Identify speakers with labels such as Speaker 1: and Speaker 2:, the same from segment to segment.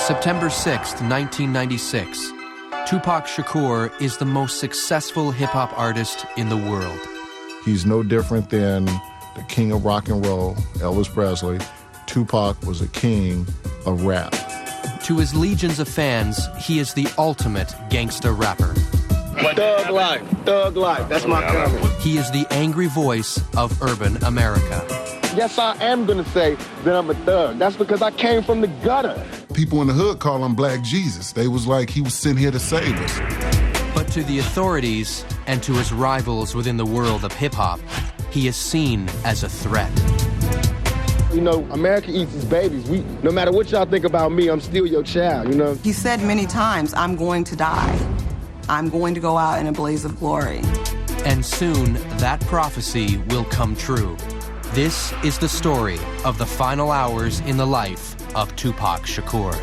Speaker 1: September 6th, 1996. Tupac Shakur is the most successful hip-hop artist in the world.
Speaker 2: He's no different than the king of rock and roll, Elvis Presley. Tupac was a king of rap.
Speaker 1: To his legions of fans, he is the ultimate gangster rapper.
Speaker 3: Thug life, that's my comment.
Speaker 1: He is the angry voice of urban America.
Speaker 3: Yes, I am gonna say that I'm a thug. That's because I came from the gutter.
Speaker 4: People in the hood call him Black Jesus. They was like, he was sent here to save us.
Speaker 1: But to the authorities and to his rivals within the world of hip-hop, he is seen as a threat.
Speaker 3: You know, America eats its babies. No matter what y'all think about me, I'm still your child, you know?
Speaker 5: He said many times, I'm going to die. I'm going to go out in a blaze of glory.
Speaker 1: And soon, that prophecy will come true. This is the story of the final hours in the life of Tupac Shakur.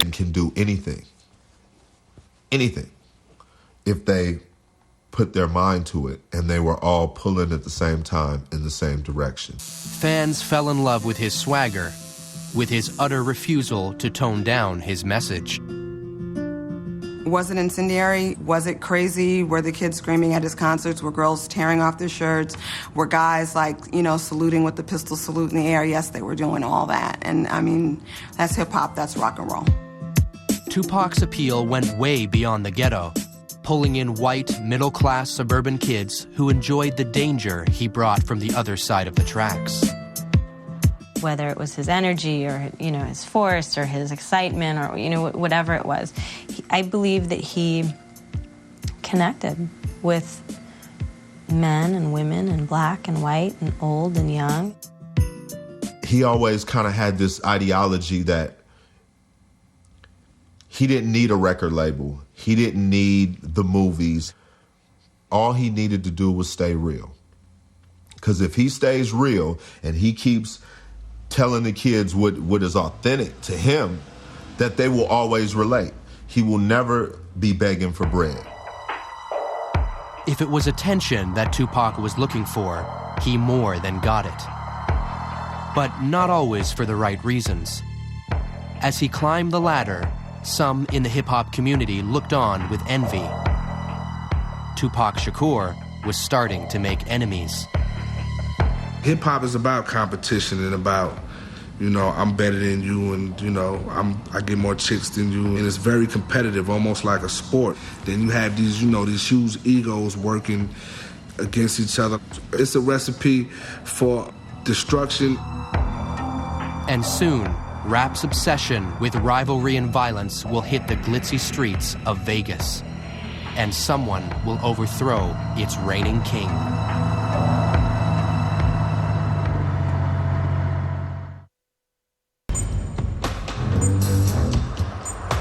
Speaker 6: And can do anything, if they put their mind to it, and they were all pulling at the same time in the same direction.
Speaker 1: Fans fell in love with his swagger, with his utter refusal to tone down his message.
Speaker 5: Was it incendiary? Was it crazy? Were the kids screaming at his concerts? Were girls tearing off their shirts? Were guys, like, you know, saluting with the pistol salute in the air? Yes, they were doing all that. And, I mean, that's hip-hop, that's rock and roll.
Speaker 1: Tupac's appeal went way beyond the ghetto, pulling in white, middle-class suburban kids who enjoyed the danger he brought from the other side of the tracks.
Speaker 7: Whether it was his energy or, you know, his force or his excitement or, you know, whatever it was, I believe that he connected with men and women and black and white and old and young.
Speaker 6: He always kind of had this ideology that he didn't need a record label. He didn't need the movies. All he needed to do was stay real. Because if he stays real and he keeps telling the kids what is authentic to him, that they will always relate. He will never be begging for bread.
Speaker 1: If it was attention that Tupac was looking for, he more than got it. But not always for the right reasons. As he climbed the ladder, some in the hip-hop community looked on with envy. Tupac Shakur was starting to make enemies.
Speaker 8: Hip-hop is about competition and about, you know, I'm better than you and, you know, I get more chicks than you. And it's very competitive, almost like a sport. Then you have these, you know, these huge egos working against each other. It's a recipe for destruction.
Speaker 1: And soon, rap's obsession with rivalry and violence will hit the glitzy streets of Vegas. And someone will overthrow its reigning king.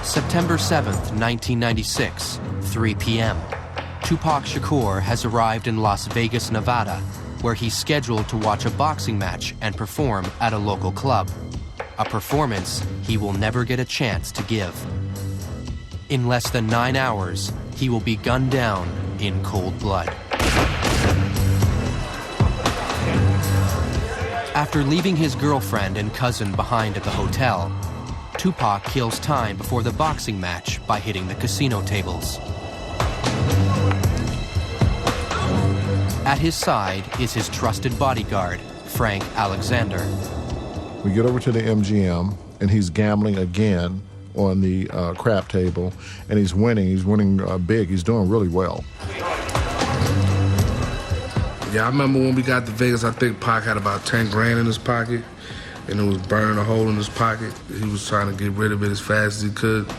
Speaker 1: September 7th, 1996, 3 p.m. Tupac Shakur has arrived in Las Vegas, Nevada, where he's scheduled to watch a boxing match and perform at a local club. A performance he will never get a chance to give. In less than 9 hours, he will be gunned down in cold blood. After leaving his girlfriend and cousin behind at the hotel, Tupac kills time before the boxing match by hitting the casino tables. At his side is his trusted bodyguard, Frank Alexander.
Speaker 2: We get over to the MGM, and he's gambling again on the crap table, and he's winning. He's winning big. He's doing really well.
Speaker 8: Yeah, I remember when we got to Vegas, I think Pac had about 10 grand in his pocket, and it was burning a hole in his pocket. He was trying to get rid of it as fast as he could.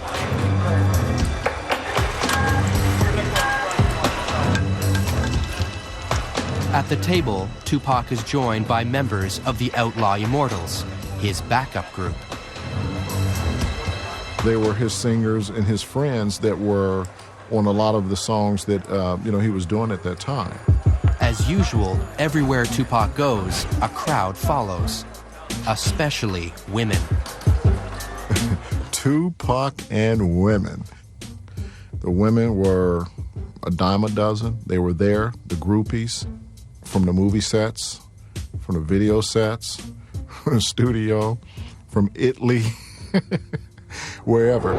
Speaker 1: At the table, Tupac is joined by members of the Outlaw Immortals, his backup group.
Speaker 2: They were his singers and his friends that were on a lot of the songs that he was doing at that time.
Speaker 1: As usual, everywhere Tupac goes, a crowd follows, especially women.
Speaker 2: Tupac and women. The women were a dime a dozen. They were there, the groupies, from the movie sets, from the video sets, from the studio, from Italy, wherever.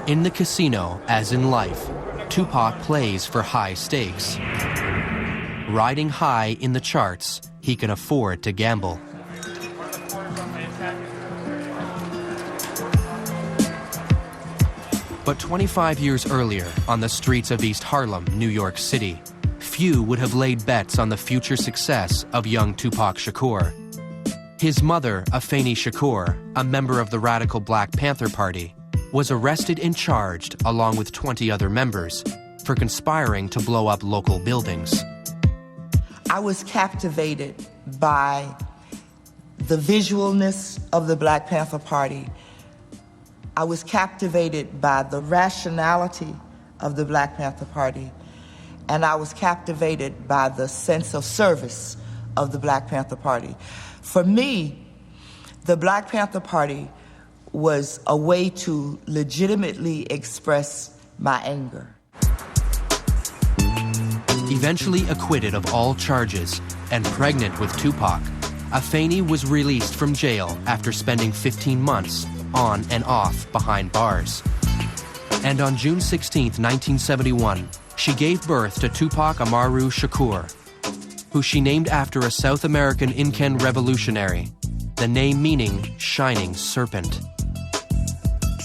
Speaker 1: In the casino, as in life, Tupac plays for high stakes. Riding high in the charts, he can afford to gamble. But 25 years earlier, on the streets of East Harlem, New York City, few would have laid bets on the future success of young Tupac Shakur. His mother, Afeni Shakur, a member of the radical Black Panther Party, was arrested and charged, along with 20 other members, for conspiring to blow up local buildings.
Speaker 9: I was captivated by the visualness of the Black Panther Party. I was captivated by the rationality of the Black Panther Party. And I was captivated by the sense of service of the Black Panther Party. For me, the Black Panther Party was a way to legitimately express my anger.
Speaker 1: Eventually acquitted of all charges and pregnant with Tupac, Afeni was released from jail after spending 15 months on and off behind bars. And on June 16, 1971, she gave birth to Tupac Amaru Shakur, who she named after a South American Incan revolutionary, the name meaning Shining Serpent.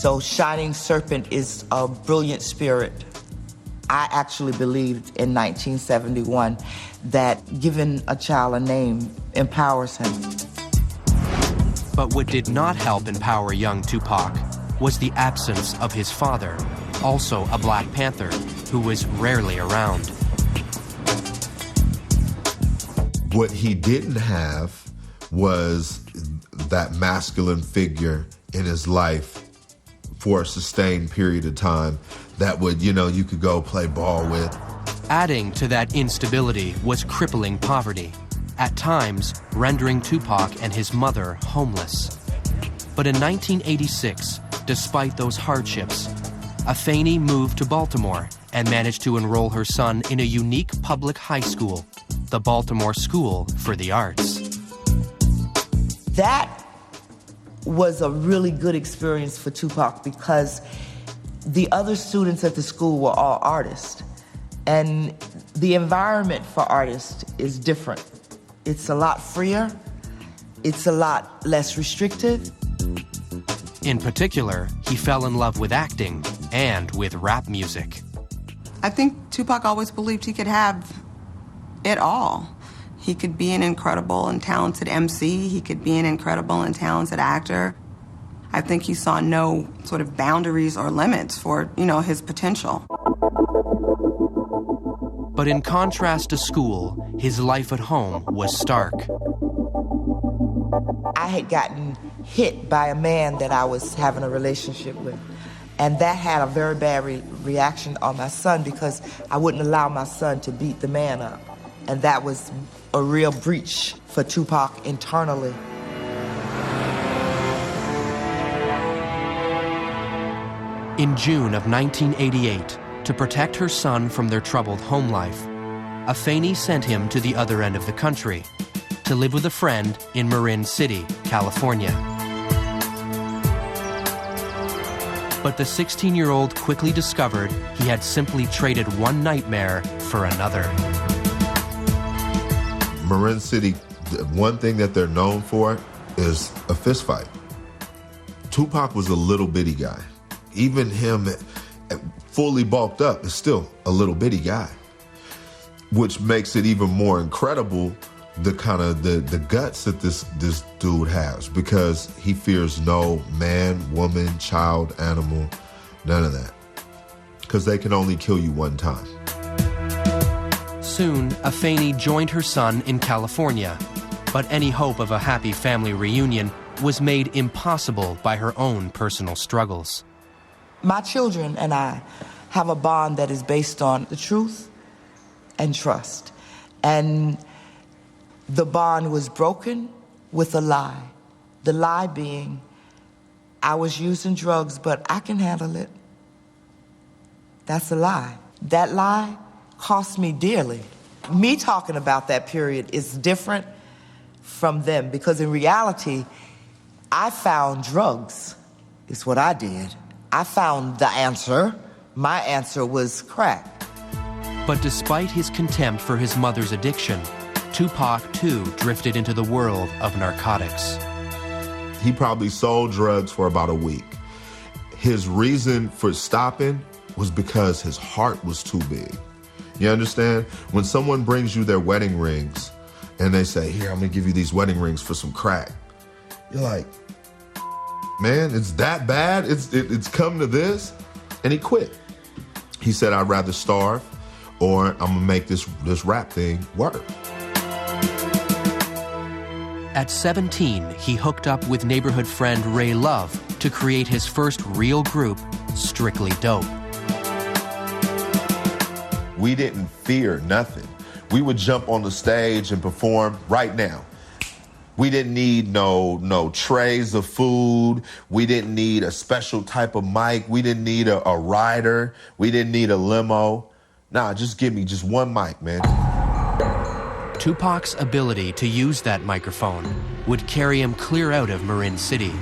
Speaker 9: So Shining Serpent is a brilliant spirit. I actually believed in 1971 that giving a child a name empowers him.
Speaker 1: But what did not help empower young Tupac was the absence of his father, also a Black Panther, who was rarely around.
Speaker 6: What he didn't have was that masculine figure in his life for a sustained period of time that would, you could go play ball with.
Speaker 1: Adding to that instability was crippling poverty, at times rendering Tupac and his mother homeless. But in 1986, despite those hardships, Afeni moved to Baltimore and managed to enroll her son in a unique public high school, the Baltimore School for the Arts.
Speaker 9: That was a really good experience for Tupac because the other students at the school were all artists. And the environment for artists is different. It's a lot freer. It's a lot less restrictive.
Speaker 1: In particular, he fell in love with acting and with rap music.
Speaker 5: I think Tupac always believed he could have it all. He could be an incredible and talented MC. He could be an incredible and talented actor. I think he saw no sort of boundaries or limits for, his potential.
Speaker 1: But in contrast to school, his life at home was stark.
Speaker 9: I had gotten hit by a man that I was having a relationship with. And that had a very bad reaction on my son because I wouldn't allow my son to beat the man up. And that was a real breach for Tupac internally.
Speaker 1: In June of 1988, to protect her son from their troubled home life, Afeni sent him to the other end of the country, to live with a friend in Marin City, California. But the 16-year-old quickly discovered he had simply traded one nightmare for another.
Speaker 6: Marin City, the one thing that they're known for is a fist fight. Tupac was a little bitty guy. Even him, fully bulked up, is still a little bitty guy. which makes it even more incredible, the kind of the guts that this dude has, because he fears no man, woman, child, animal, none of that, because they can only kill you one time.
Speaker 1: Soon, Afeni joined her son in California, but any hope of a happy family reunion was made impossible by her own personal struggles.
Speaker 9: My children and I have a bond that is based on the truth and trust. And the bond was broken with a lie. The lie being, I was using drugs, but I can handle it. That's a lie. That lie cost me dearly. Me talking about that period is different from them, because in reality, I found drugs, is what I did. I found the answer. My answer was crack.
Speaker 1: But despite his contempt for his mother's addiction, Tupac too drifted into the world of narcotics.
Speaker 6: He probably sold drugs for about a week. His reason for stopping was because his heart was too big. You understand? When someone brings you their wedding rings and they say, here, I'm gonna give you these wedding rings for some crack, you're like, man, it's that bad? It's come to this? And he quit. He said, I'd rather starve, or I'm gonna make this rap thing work.
Speaker 1: At 17, he hooked up with neighborhood friend Ray Love to create his first real group, Strictly Dope.
Speaker 6: We didn't fear nothing. We would jump on the stage and perform right now. We didn't need no trays of food. We didn't need a special type of mic. We didn't need a rider. We didn't need a limo. Nah, just give me just one mic, man.
Speaker 1: Tupac's ability to use that microphone would carry him clear out of Marin City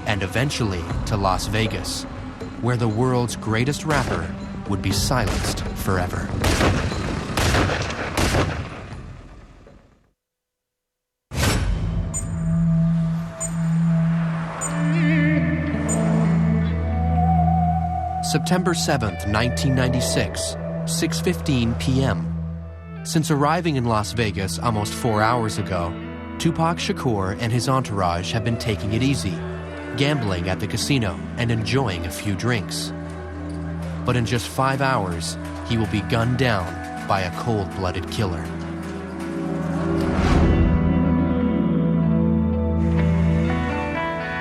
Speaker 1: and eventually to Las Vegas, where the world's greatest rapper would be silenced forever. September 7th, 1996, 6:15 p.m. Since arriving in Las Vegas almost 4 hours ago, Tupac Shakur and his entourage have been taking it easy, gambling at the casino and enjoying a few drinks. But in just 5 hours, he will be gunned down by a cold-blooded killer.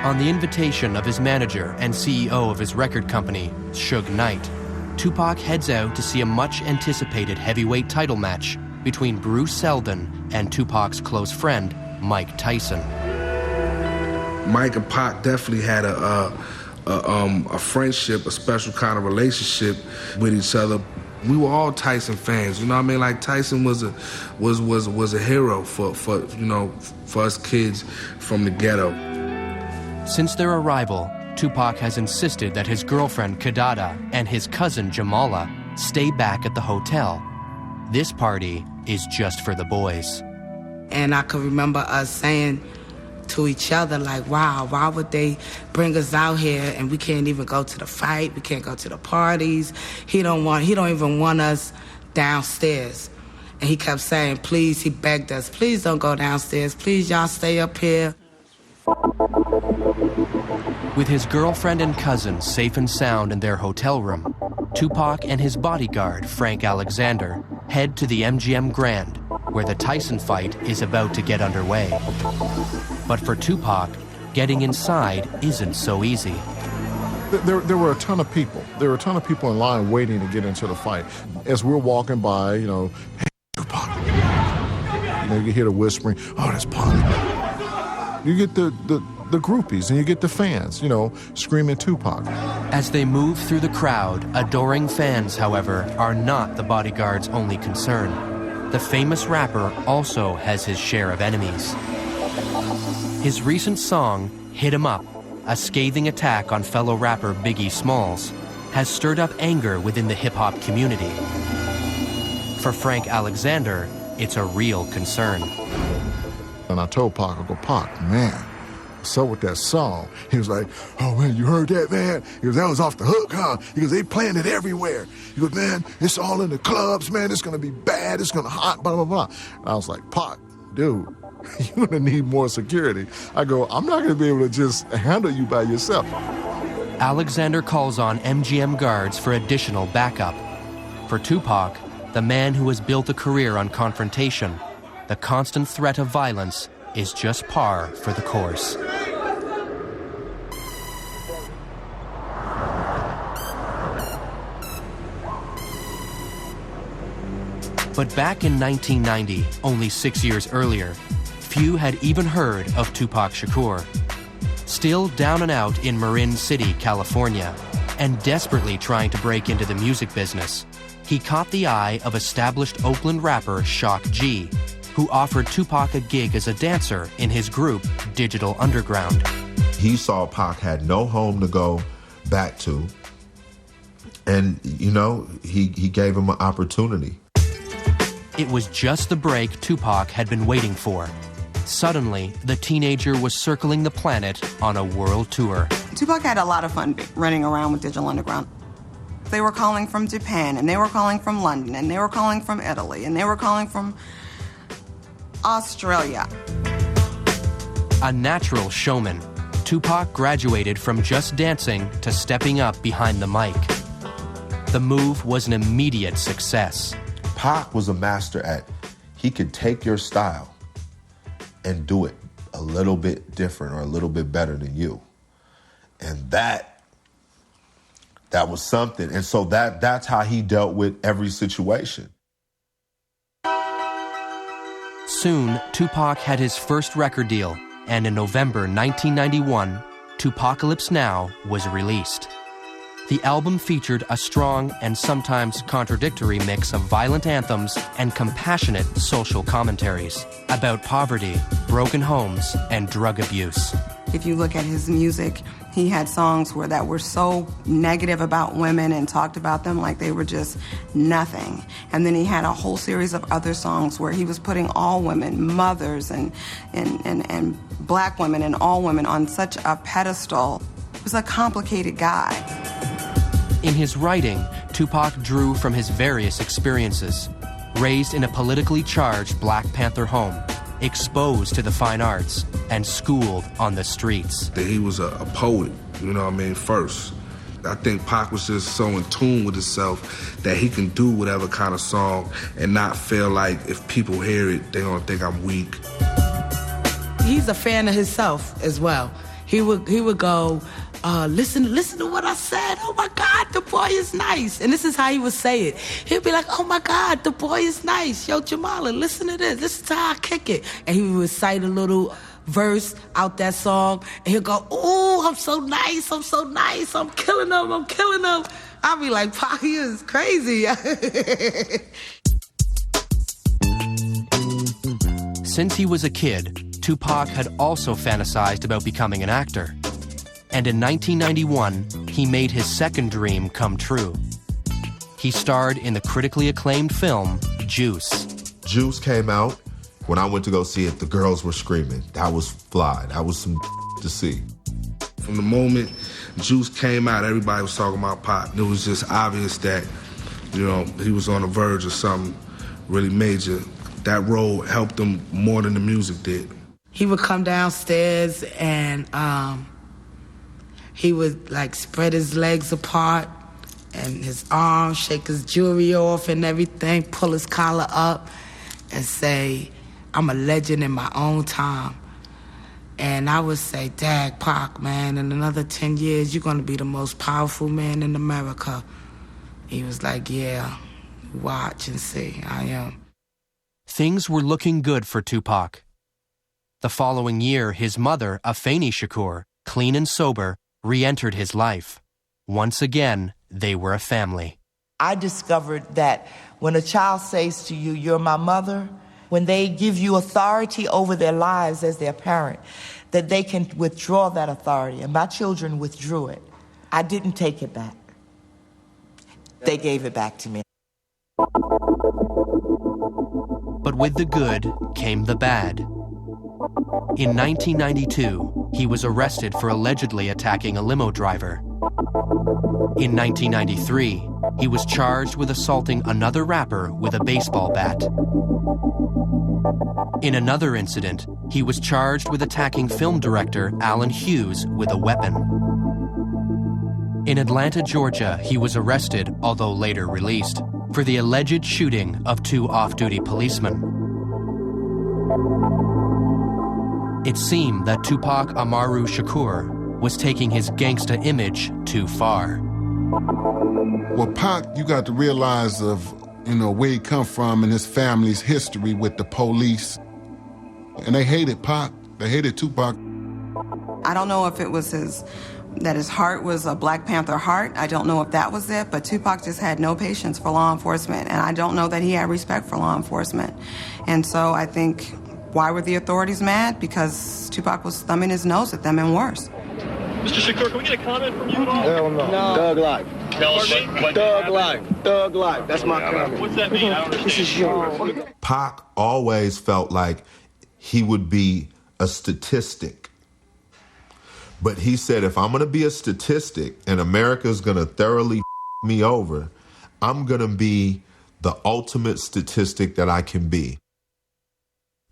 Speaker 1: On the invitation of his manager and CEO of his record company, Suge Knight, Tupac heads out to see a much-anticipated heavyweight title match between Bruce Seldon and Tupac's close friend, Mike Tyson.
Speaker 8: Mike and Pac definitely had a friendship, a special kind of relationship with each other. We were all Tyson fans, you know what I mean? Like, Tyson was a hero for us kids from the ghetto.
Speaker 1: Since their arrival, Tupac has insisted that his girlfriend Kadada and his cousin Jamala stay back at the hotel. This party is just for the boys.
Speaker 10: And I can remember us saying to each other, like, wow, why would they bring us out here and we can't even go to the fight, we can't go to the parties. He don't even want us downstairs. And he kept saying, please, he begged us, please don't go downstairs, please y'all stay up here.
Speaker 1: With his girlfriend and cousin safe and sound in their hotel room, Tupac and his bodyguard, Frank Alexander, head to the MGM Grand, where the Tyson fight is about to get underway. But for Tupac, getting inside isn't so easy.
Speaker 2: There were a ton of people. There were a ton of people in line waiting to get into the fight. As we're walking by, hey, Tupac. You hear the whispering, oh, that's Pac. You get the groupies and you get the fans, screaming Tupac.
Speaker 1: As they move through the crowd, adoring fans, however, are not the bodyguard's only concern. The famous rapper also has his share of enemies. His recent song, Hit 'Em Up, a scathing attack on fellow rapper Biggie Smalls, has stirred up anger within the hip-hop community. For Frank Alexander, it's a real concern.
Speaker 2: And I told Pac, I go, Pac, man, So with that song, he was like, oh man, you heard that, man? He goes, that was off the hook, huh? He goes, they playing it everywhere. He goes, man, it's all in the clubs, man. It's going to be bad. It's going to hot, blah, blah, blah. And I was like, Pac, dude, you're going to need more security. I go, I'm not going to be able to just handle you by yourself.
Speaker 1: Alexander calls on MGM guards for additional backup. For Tupac, the man who has built a career on confrontation, the constant threat of violence is just par for the course. But back in 1990, only 6 years earlier, few had even heard of Tupac Shakur. Still down and out in Marin City, California, and desperately trying to break into the music business, he caught the eye of established Oakland rapper Shock G, who offered Tupac a gig as a dancer in his group, Digital Underground.
Speaker 6: He saw Pac had no home to go back to, and, you know, he gave him an opportunity.
Speaker 1: It was just the break Tupac had been waiting for. Suddenly, the teenager was circling the planet on a world tour.
Speaker 5: Tupac had a lot of fun running around with Digital Underground. They were calling from Japan, and they were calling from London, and they were calling from Italy, and they were calling from Australia.
Speaker 1: A natural showman, Tupac graduated from just dancing to stepping up behind the mic. The move was an immediate success.
Speaker 6: Pac was a master at, he could take your style and do it a little bit different or a little bit better than you. And that was something. And so that's how he dealt with every situation.
Speaker 1: Soon, Tupac had his first record deal, and in November 1991, Tupacalypse Now was released. The album featured a strong and sometimes contradictory mix of violent anthems and compassionate social commentaries about poverty, broken homes, and drug abuse.
Speaker 5: If you look at his music, he had songs that were so negative about women and talked about them like they were just nothing. And then he had a whole series of other songs where he was putting all women, mothers and black women and all women on such a pedestal. He was a complicated guy.
Speaker 1: In his writing, Tupac drew from his various experiences. Raised in a politically charged Black Panther home, exposed to the fine arts, and schooled on the streets.
Speaker 8: He was a poet, you know what I mean, first. I think Pac was just so in tune with himself that he can do whatever kind of song and not feel like if people hear it, they're gonna think I'm weak.
Speaker 10: He's a fan of himself as well. He would go, listen to what I said. Oh my God, the boy is nice. And this is how he would say it. He'd be like, oh my God, the boy is nice. Yo, Jamala, listen to this. This is how I kick it. And he would recite a little verse out that song. And he'll go, ooh, I'm so nice. I'm so nice. I'm killing them. I'm killing them. I'll be like, Pac, he is crazy.
Speaker 1: Since he was a kid, Tupac had also fantasized about becoming an actor. And in 1991, he made his second dream come true. He starred in the critically acclaimed film, Juice.
Speaker 6: Juice came out. When I went to go see it, the girls were screaming. That was fly. That was some to see.
Speaker 8: From the moment Juice came out, everybody was talking about Pac. It was just obvious that, you know, he was on the verge of something really major. That role helped him more than the music did.
Speaker 10: He would come downstairs and he would like spread his legs apart and his arms, shake his jewelry off and everything, pull his collar up and say, I'm a legend in my own time. And I would say, Dag, Pac, man, in another 10 years, you're gonna be the most powerful man in America. He was like, yeah, watch and see, I am.
Speaker 1: Things were looking good for Tupac. The following year, his mother, Afeni Shakur, clean and sober, re-entered his life. Once again, they were a family.
Speaker 9: I discovered that when a child says to you, you're my mother, when they give you authority over their lives as their parent, that they can withdraw that authority. And my children withdrew it. I didn't take it back. They gave it back to me.
Speaker 1: But with the good came the bad. In 1992, he was arrested for allegedly attacking a limo driver. In 1993, he was charged with assaulting another rapper with a baseball bat. In another incident, he was charged with attacking film director Alan Hughes with a weapon. In Atlanta, Georgia, he was arrested, although later released, for the alleged shooting of 2 off-duty policemen. It seemed that Tupac Amaru Shakur was taking his gangsta image too far.
Speaker 4: Well, Pac, you got to realize of, where he come from and his family's history with the police. And they hated Pac. They hated Tupac.
Speaker 5: I don't know if it was that his heart was a Black Panther heart. I don't know if that was it, but Tupac just had no patience for law enforcement, and I don't know that he had respect for law enforcement. And so I think, why were the authorities mad? Because Tupac was thumbing his nose at them and worse.
Speaker 11: Mr. Shakur, can we get a comment from you at all?
Speaker 3: Hell no. Thug life. Thug life. Thug life. That's my comment.
Speaker 11: What's that mean? I don't understand.
Speaker 3: This is yours.
Speaker 6: Pac always felt like he would be a statistic. But he said, if I'm going to be a statistic and America's going to thoroughly me over, I'm going to be the ultimate statistic that I can be.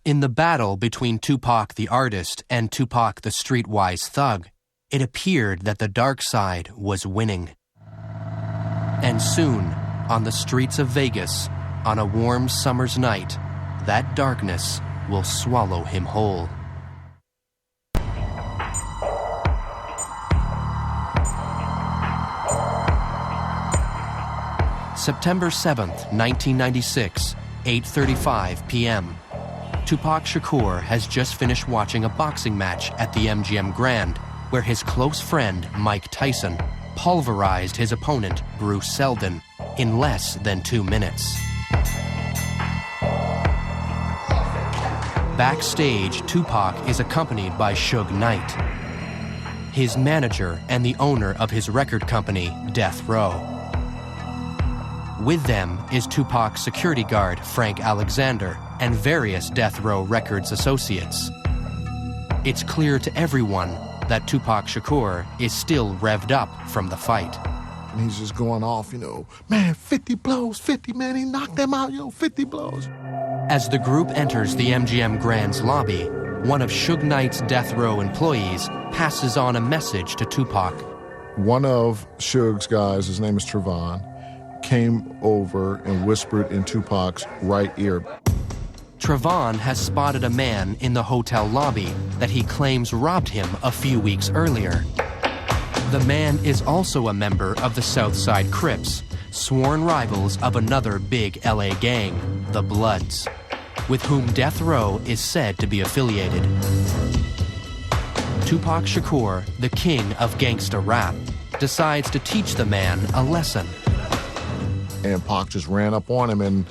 Speaker 1: In the battle between Tupac the artist and Tupac the streetwise thug, it appeared that the dark side was winning. And soon, on the streets of Vegas, on a warm summer's night, that darkness will swallow him whole. September 7th, 1996, 8:35 p.m. Tupac Shakur has just finished watching a boxing match at the MGM Grand, where his close friend, Mike Tyson, pulverized his opponent, Bruce Seldon, in less than 2 minutes. Backstage, Tupac is accompanied by Suge Knight, his manager and the owner of his record company, Death Row. With them is Tupac's security guard, Frank Alexander, and various Death Row Records associates. It's clear to everyone that Tupac Shakur is still revved up from the fight.
Speaker 2: And he's just going off, man, 50 blows, 50, man, he knocked them out, 50 blows.
Speaker 1: As the group enters the MGM Grand's lobby, one of Suge Knight's Death Row employees passes on a message to Tupac.
Speaker 2: One of Suge's guys, his name is Trevon, came over and whispered in Tupac's right ear.
Speaker 1: Trevon has spotted a man in the hotel lobby that he claims robbed him a few weeks earlier. The man is also a member of the Southside Crips, sworn rivals of another big LA gang, the Bloods, with whom Death Row is said to be affiliated. Tupac Shakur, the king of gangsta rap, decides to teach the man a lesson.
Speaker 2: And Pac just ran up on him and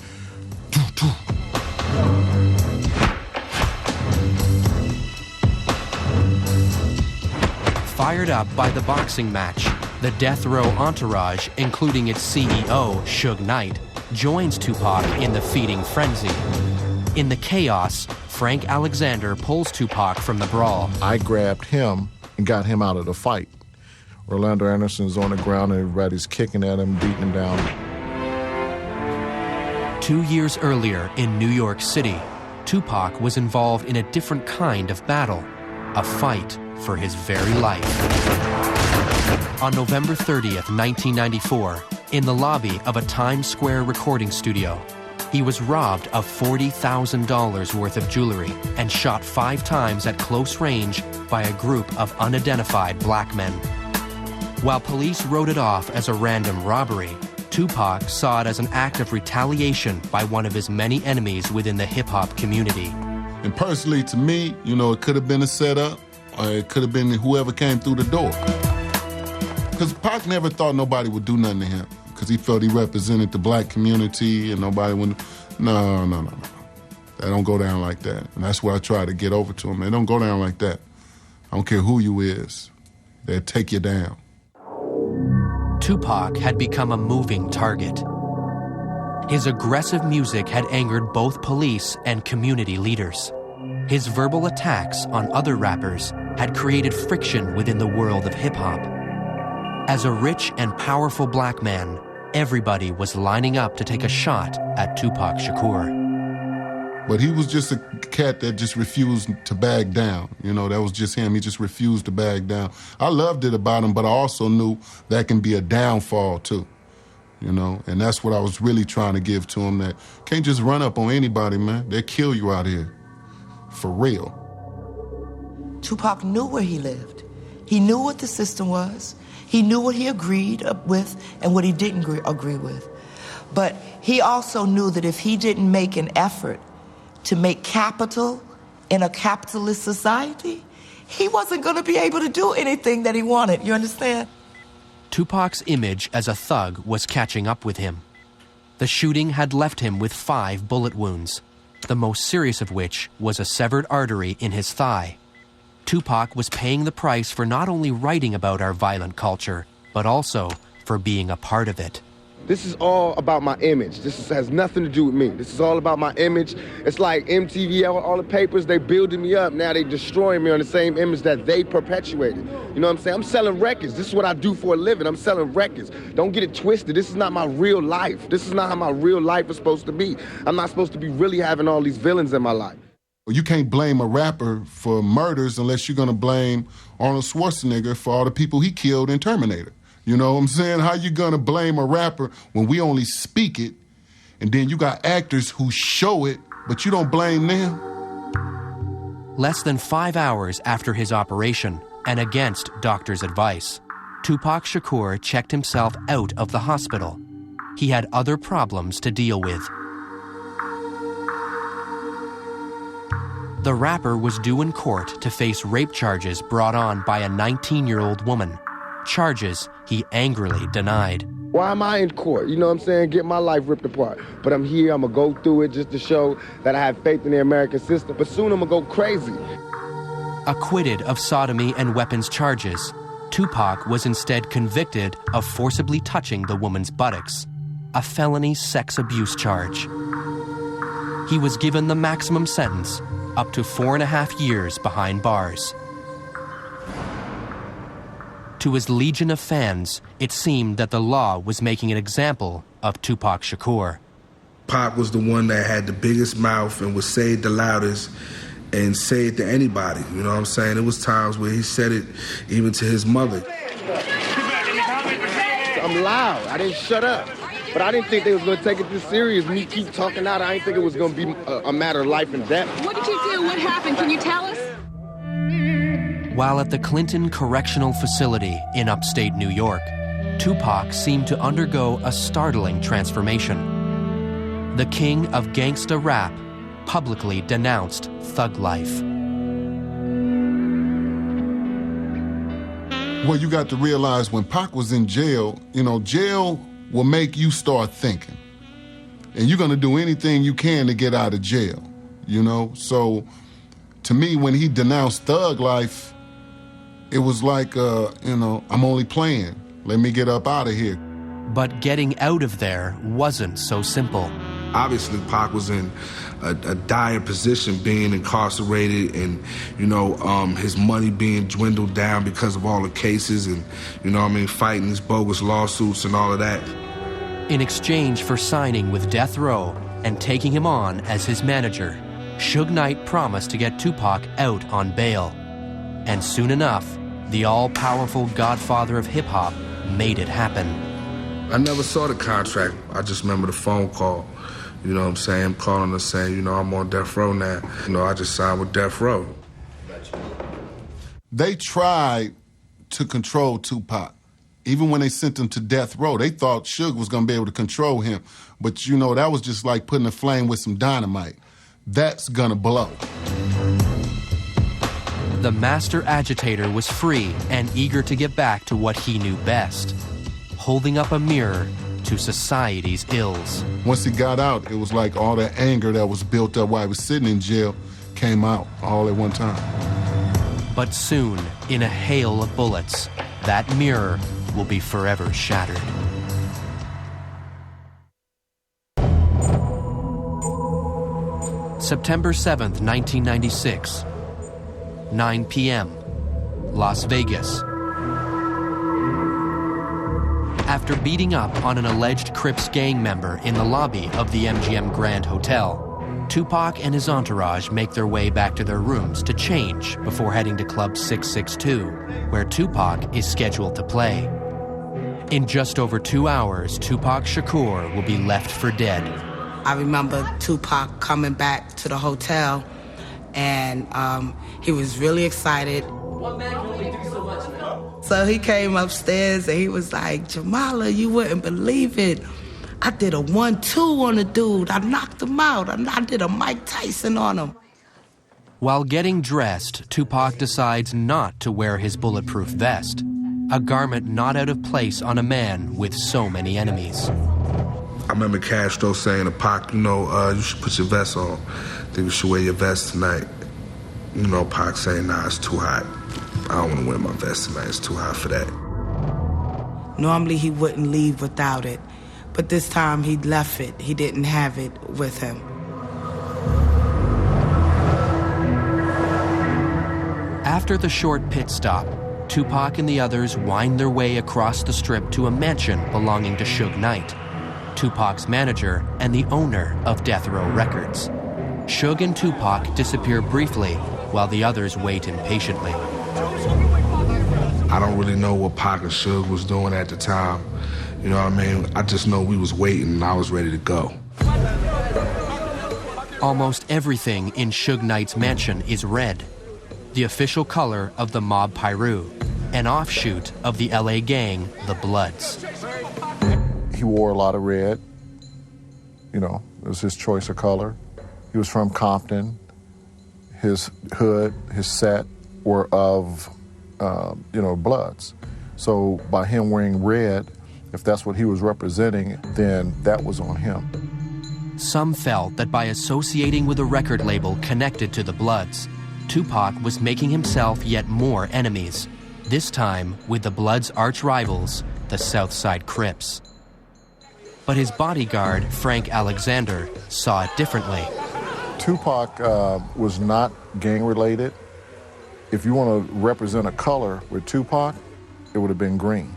Speaker 1: Fired up by the boxing match, the Death Row entourage, including its CEO, Suge Knight, joins Tupac in the feeding frenzy. In the chaos, Frank Alexander pulls Tupac from the brawl.
Speaker 2: I grabbed him and got him out of the fight. Orlando Anderson's on the ground and everybody's kicking at him, beating him down.
Speaker 1: 2 years earlier in New York City, Tupac was involved in a different kind of battle, a fight for his very life. On November 30th, 1994, in the lobby of a Times Square recording studio, he was robbed of $40,000 worth of jewelry and shot 5 times at close range by a group of unidentified black men. While police wrote it off as a random robbery, Tupac saw it as an act of retaliation by one of his many enemies within the hip-hop community.
Speaker 4: And personally, to me, it could have been a setup, or it could have been whoever came through the door. Because Pac never thought nobody would do nothing to him, because he felt he represented the black community and nobody would... No. That don't go down like that. And that's what I try to get over to him. It don't go down like that. I don't care who you is. They'll take you down.
Speaker 1: Tupac had become a moving target. His aggressive music had angered both police and community leaders. His verbal attacks on other rappers had created friction within the world of hip-hop. As a rich and powerful black man, everybody was lining up to take a shot at Tupac Shakur.
Speaker 4: But he was just a cat that just refused to back down. You know, that was just him. He just refused to back down. I loved it about him, but I also knew that can be a downfall too. You know, and that's what I was really trying to give to him, that can't just run up on anybody, man. They'll kill you out here. For real.
Speaker 9: Tupac knew where he lived. He knew what the system was. He knew what he agreed with and what he didn't agree with. But he also knew that if he didn't make an effort to make capital in a capitalist society, he wasn't going to be able to do anything that he wanted. You understand?
Speaker 1: Tupac's image as a thug was catching up with him. The shooting had left him with 5 bullet wounds, the most serious of which was a severed artery in his thigh. Tupac was paying the price for not only writing about our violent culture, but also for being a part of it.
Speaker 3: This is all about my image. Has nothing to do with me. This is all about my image. It's like MTV, all the papers, they building me up. Now they destroying me on the same image that they perpetuated. You know what I'm saying? I'm selling records. This is what I do for a living. I'm selling records. Don't get it twisted. This is not my real life. This is not how my real life is supposed to be. I'm not supposed to be really having all these villains in my life.
Speaker 4: You can't blame a rapper for murders unless you're going to blame Arnold Schwarzenegger for all the people he killed in Terminator. You know what I'm saying? How you going to blame a rapper when we only speak it, and then you got actors who show it, but you don't blame them?
Speaker 1: Less than 5 hours after his operation, and against doctors' advice, Tupac Shakur checked himself out of the hospital. He had other problems to deal with. The rapper was due in court to face rape charges brought on by a 19-year-old woman. Charges he angrily denied.
Speaker 3: Why am I in court? You know what I'm saying? Get my life ripped apart. But I'm here, I'm gonna go through it just to show that I have faith in the American system. But soon I'm gonna go crazy.
Speaker 1: Acquitted of sodomy and weapons charges, Tupac was instead convicted of forcibly touching the woman's buttocks, a felony sex abuse charge. He was given the maximum sentence, up to 4.5 years behind bars. To his legion of fans, it seemed that the law was making an example of Tupac Shakur.
Speaker 8: Pac was the one that had the biggest mouth and would say it the loudest and say it to anybody. You know what I'm saying? There was times where he said it even to his mother.
Speaker 3: I'm loud. I didn't shut up. But I didn't think they was going to take it this serious. Me keep talking out, I didn't think it was going to be a matter of life and death.
Speaker 12: What did you do? What happened? Can you tell us?
Speaker 1: While at the Clinton Correctional Facility in upstate New York, Tupac seemed to undergo a startling transformation. The king of gangsta rap publicly denounced thug life.
Speaker 4: Well, you got to realize when Pac was in jail, you know, jail will make you start thinking. And you're going to do anything you can to get out of jail, you know? So, to me, when he denounced thug life, it was like, you know, I'm only playing. Let me get up out of here.
Speaker 1: But getting out of there wasn't so simple.
Speaker 8: Obviously, Pac was in a dire position, being incarcerated and, you know, his money being dwindled down because of all the cases and, you know what I mean, fighting these bogus lawsuits and all of that.
Speaker 1: In exchange for signing with Death Row and taking him on as his manager, Suge Knight promised to get Tupac out on bail. And soon enough, the all-powerful godfather of hip-hop made it happen.
Speaker 8: I never saw the contract. I just remember the phone call. You know what I'm saying? Calling us saying, you know, I'm on Death Row now. You know, I just signed with Death Row.
Speaker 4: They tried to control Tupac. Even when they sent him to Death Row, they thought Suge was going to be able to control him. But, you know, that was just like putting a flame with some dynamite. That's going to blow.
Speaker 1: The master agitator was free and eager to get back to what he knew best, holding up a mirror to society's ills.
Speaker 4: Once he got out, it was like all that anger that was built up while he was sitting in jail came out all at one time.
Speaker 1: But soon, in a hail of bullets, that mirror will be forever shattered. September 7th, 1996, 9 p.m., Las Vegas. After beating up on an alleged Crips gang member in the lobby of the MGM Grand Hotel, Tupac and his entourage make their way back to their rooms to change before heading to Club 662, where Tupac is scheduled to play. In just over 2 hours, Tupac Shakur will be left for dead.
Speaker 10: I remember Tupac coming back to the hotel, and he was really excited. So he came upstairs and he was like, Jamala, you wouldn't believe it. I did a 1-2 on the dude. I knocked him out. I did a Mike Tyson on him.
Speaker 1: While getting dressed, Tupac decides not to wear his bulletproof vest, a garment not out of place on a man with so many enemies.
Speaker 8: I remember Castro saying to Pac, you should put your vest on. I think you should wear your vest tonight. Pac saying, nah, it's too hot. I don't want to wear my vest tonight. It's too hot for that.
Speaker 10: Normally he wouldn't leave without it. But this time he left it. He didn't have it with him.
Speaker 1: After the short pit stop, Tupac and the others wind their way across the strip to a mansion belonging to Suge Knight, Tupac's manager and the owner of Death Row Records. Suge and Tupac disappear briefly while the others wait impatiently.
Speaker 8: I don't really know what Pac and Suge was doing at the time. You know what I mean? I just know we was waiting and I was ready to go.
Speaker 1: Almost everything in Suge Knight's mansion is red, the official color of the Mob Piru, an offshoot of the LA gang, the Bloods.
Speaker 2: He wore a lot of red. It was his choice of color. He was from Compton. His hood, his set were of, Bloods. So by him wearing red, if that's what he was representing, then that was on him.
Speaker 1: Some felt that by associating with a record label connected to the Bloods, Tupac was making himself yet more enemies, this time with the Bloods' arch rivals, the Southside Crips. But his bodyguard, Frank Alexander, saw it differently.
Speaker 2: Tupac was not gang-related. If you want to represent a color with Tupac, it would have been green,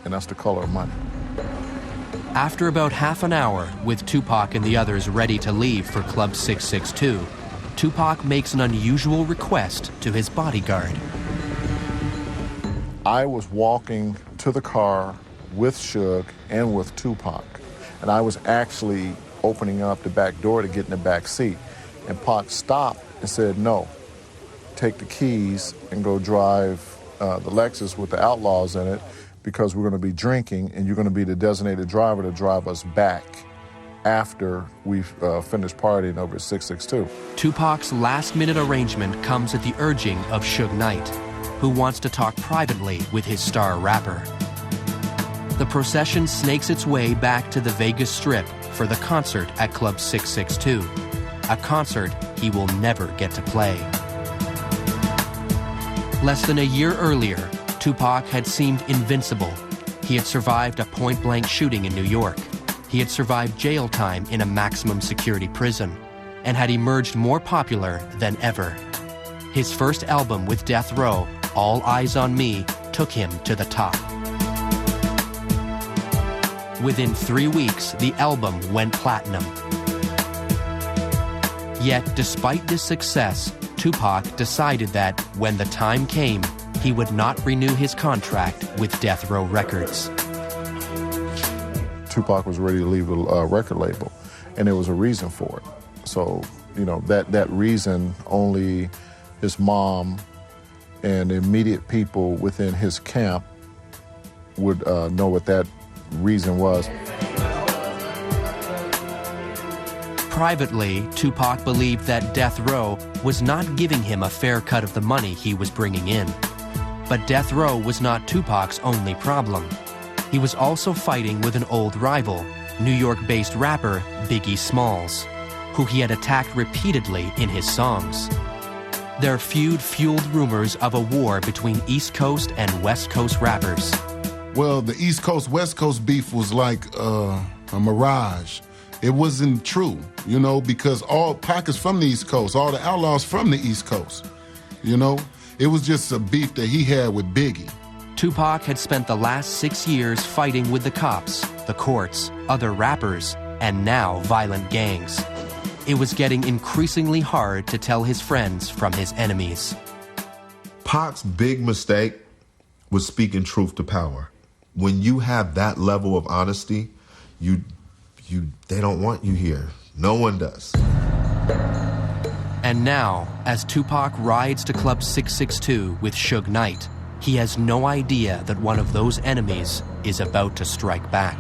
Speaker 2: and that's the color of money.
Speaker 1: After about half an hour, with Tupac and the others ready to leave for Club 662, Tupac makes an unusual request to his bodyguard.
Speaker 2: I was walking to the car with Suge and with Tupac, and I was actually opening up the back door to get in the back seat, and Pac stopped and said, no, take the keys and go drive the Lexus with the Outlaws in it, because we're going to be drinking and you're going to be the designated driver to drive us back after we've finished partying over at 662.
Speaker 1: Tupac's last-minute arrangement comes at the urging of Suge Knight, who wants to talk privately with his star rapper. The procession snakes its way back to the Vegas Strip for the concert at Club 662, a concert he will never get to play. Less than a year earlier, Tupac had seemed invincible. He had survived a point-blank shooting in New York. He had survived jail time in a maximum security prison and had emerged more popular than ever. His first album with Death Row, All Eyes on Me, took him to the top. Within 3 weeks, the album went platinum. Yet, despite this success, Tupac decided that, when the time came, he would not renew his contract with Death Row Records.
Speaker 2: Tupac was ready to leave a record label, and there was a reason for it. So, that reason only his mom and the immediate people within his camp would know what that reason was.
Speaker 1: Privately, Tupac believed that Death Row was not giving him a fair cut of the money he was bringing in. But Death Row was not Tupac's only problem. He was also fighting with an old rival, New York-based rapper Biggie Smalls, who he had attacked repeatedly in his songs. Their feud fueled rumors of a war between East Coast and West Coast rappers.
Speaker 4: Well, the East Coast-West Coast beef was like a mirage. It wasn't true, because all Pac is from the East Coast, all the Outlaws from the East Coast, It was just a beef that he had with Biggie.
Speaker 1: Tupac had spent the last 6 years fighting with the cops, the courts, other rappers, and now violent gangs. It was getting increasingly hard to tell his friends from his enemies.
Speaker 6: Pac's big mistake was speaking truth to power. When you have that level of honesty, they don't want you here. No one does.
Speaker 1: And now, as Tupac rides to Club 662 with Suge Knight, he has no idea that one of those enemies is about to strike back.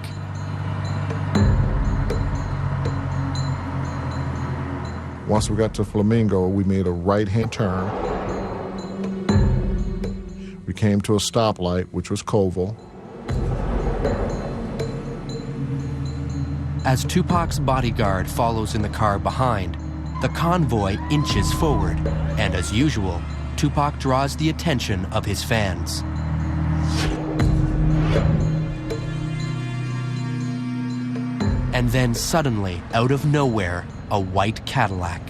Speaker 2: Once we got to Flamingo, we made a right-hand turn. We came to a stoplight, which was Koval.
Speaker 1: As Tupac's bodyguard follows in the car behind, the convoy inches forward, and as usual, Tupac draws the attention of his fans. And then suddenly, out of nowhere, a white Cadillac.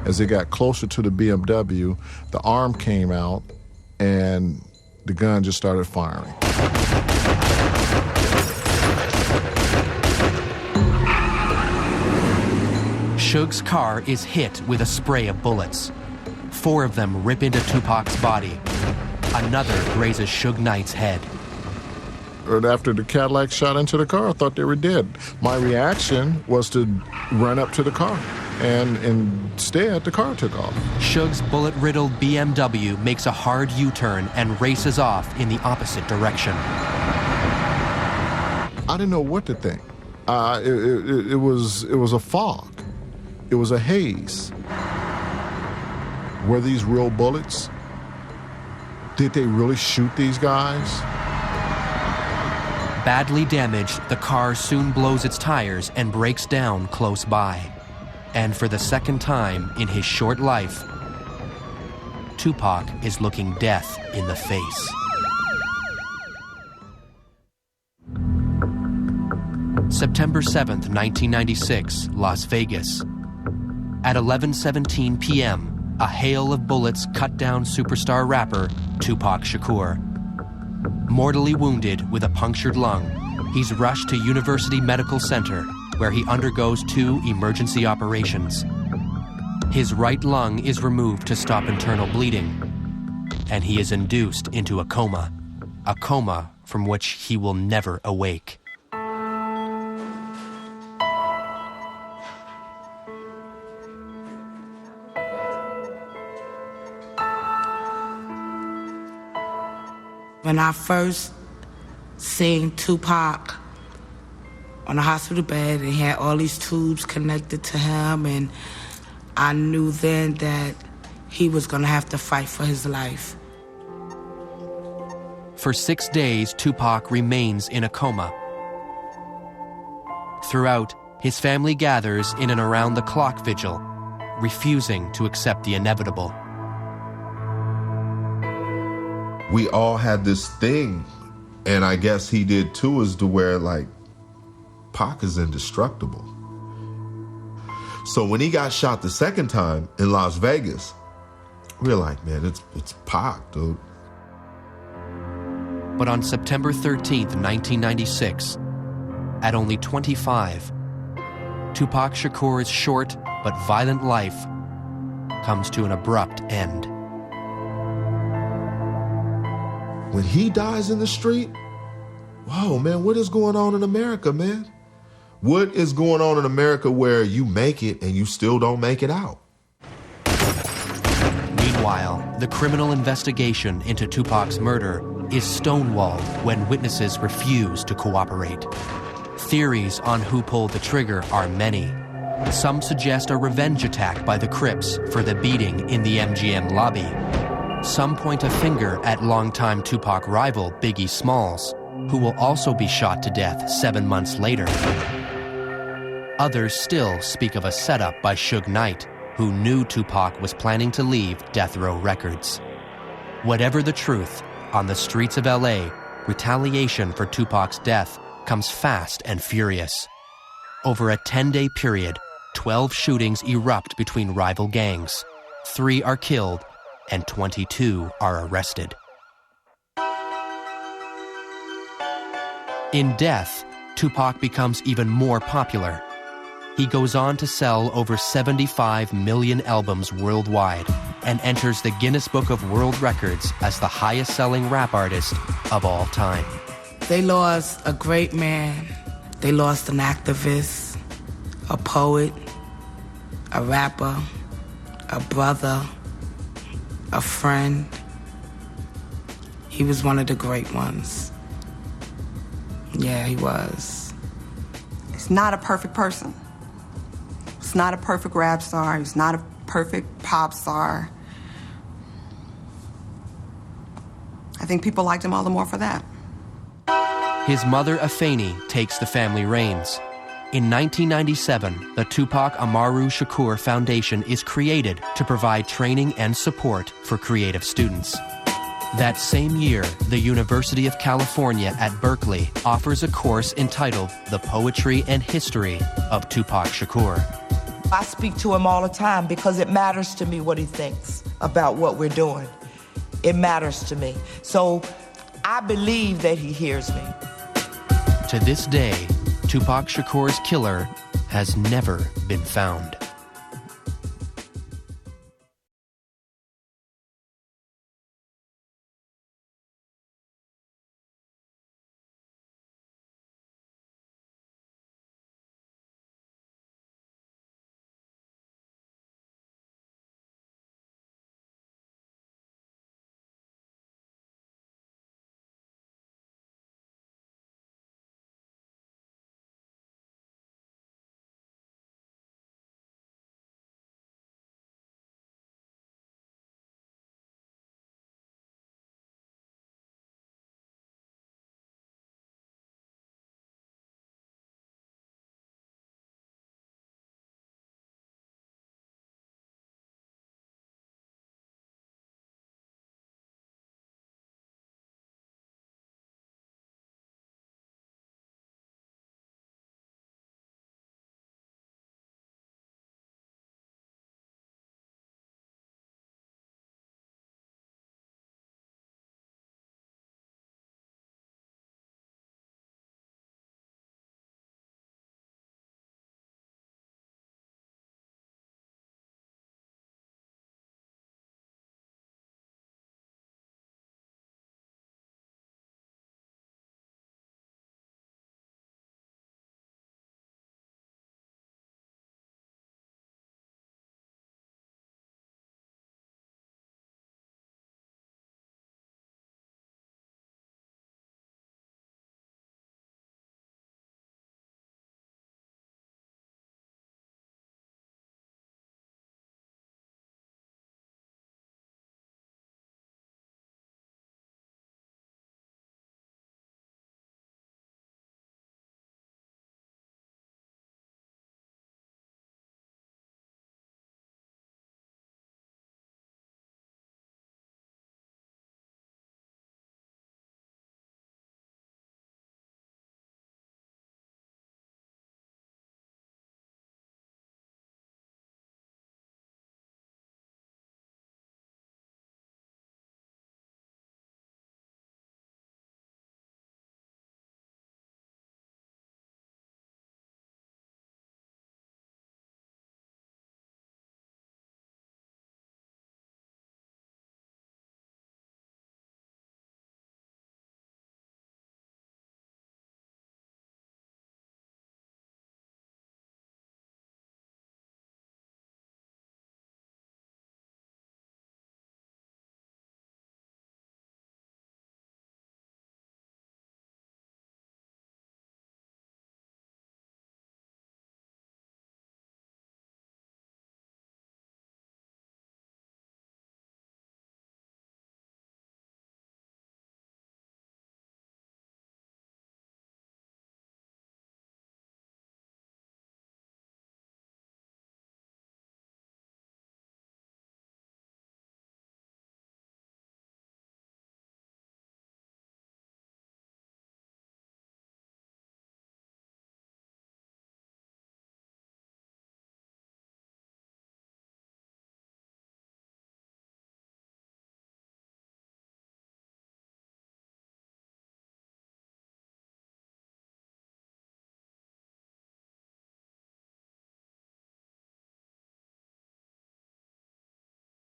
Speaker 2: As it got closer to the BMW, the arm came out and the gun just started firing.
Speaker 1: Suge's car is hit with a spray of bullets. 4 of them rip into Tupac's body. Another grazes Suge Knight's head.
Speaker 2: Right after the Cadillac shot into the car, I thought they were dead. My reaction was to run up to the car, and instead the car took off.
Speaker 1: Suge's bullet-riddled BMW makes a hard U-turn and races off in the opposite direction.
Speaker 2: I didn't know what to think. It was a fog. It was a haze. Were these real bullets? Did they really shoot these guys?
Speaker 1: Badly damaged, the car soon blows its tires and breaks down close by. And for the second time in his short life, Tupac is looking death in the face. September 7th, 1996, Las Vegas. At 11:17 p.m., a hail of bullets cut down superstar rapper Tupac Shakur. Mortally wounded with a punctured lung, he's rushed to University Medical Center, where he undergoes 2 emergency operations. His right lung is removed to stop internal bleeding, and he is induced into a coma from which he will never awake.
Speaker 10: When I first seen Tupac on a hospital bed and he had all these tubes connected to him, and I knew then that he was gonna have to fight for his life.
Speaker 1: For 6 days, Tupac remains in a coma. Throughout, his family gathers in an around-the-clock vigil, refusing to accept the inevitable.
Speaker 6: We all had this thing, and I guess he did too, is to where, like, Pac is indestructible. So when he got shot the second time in Las Vegas, we were like, man, it's Pac, dude.
Speaker 1: But on September 13th, 1996, at only 25, Tupac Shakur's short but violent life comes to an abrupt end.
Speaker 6: When he dies in the street, whoa, man, what is going on in America, man? What is going on in America where you make it and you still don't make it out?
Speaker 1: Meanwhile, the criminal investigation into Tupac's murder is stonewalled when witnesses refuse to cooperate. Theories on who pulled the trigger are many. Some suggest a revenge attack by the Crips for the beating in the MGM lobby. Some point a finger at longtime Tupac rival Biggie Smalls, who will also be shot to death 7 months later. Others still speak of a setup by Suge Knight, who knew Tupac was planning to leave Death Row Records. Whatever the truth, on the streets of LA, retaliation for Tupac's death comes fast and furious. Over a 10-day period, 12 shootings erupt between rival gangs. 3 are killed, and 22 are arrested. In death, Tupac becomes even more popular. He goes on to sell over 75 million albums worldwide and enters the Guinness Book of World Records as the highest-selling rap artist of all time.
Speaker 10: They lost a great man. They lost an activist, a poet, a rapper, a brother, a friend. He was one of the great ones. Yeah, he was.
Speaker 5: He's not a perfect person. He's not a perfect rap star. He's not a perfect pop star. I think people liked him all the more for that.
Speaker 1: His mother, Afeni, takes the family reins. In 1997, the Tupac Amaru Shakur Foundation is created to provide training and support for creative students. That same year, the University of California at Berkeley offers a course entitled The Poetry and History of Tupac Shakur.
Speaker 9: I speak to him all the time because it matters to me what he thinks about what we're doing. It matters to me. So I believe that he hears me.
Speaker 1: To this day, Tupac Shakur's killer has never been found.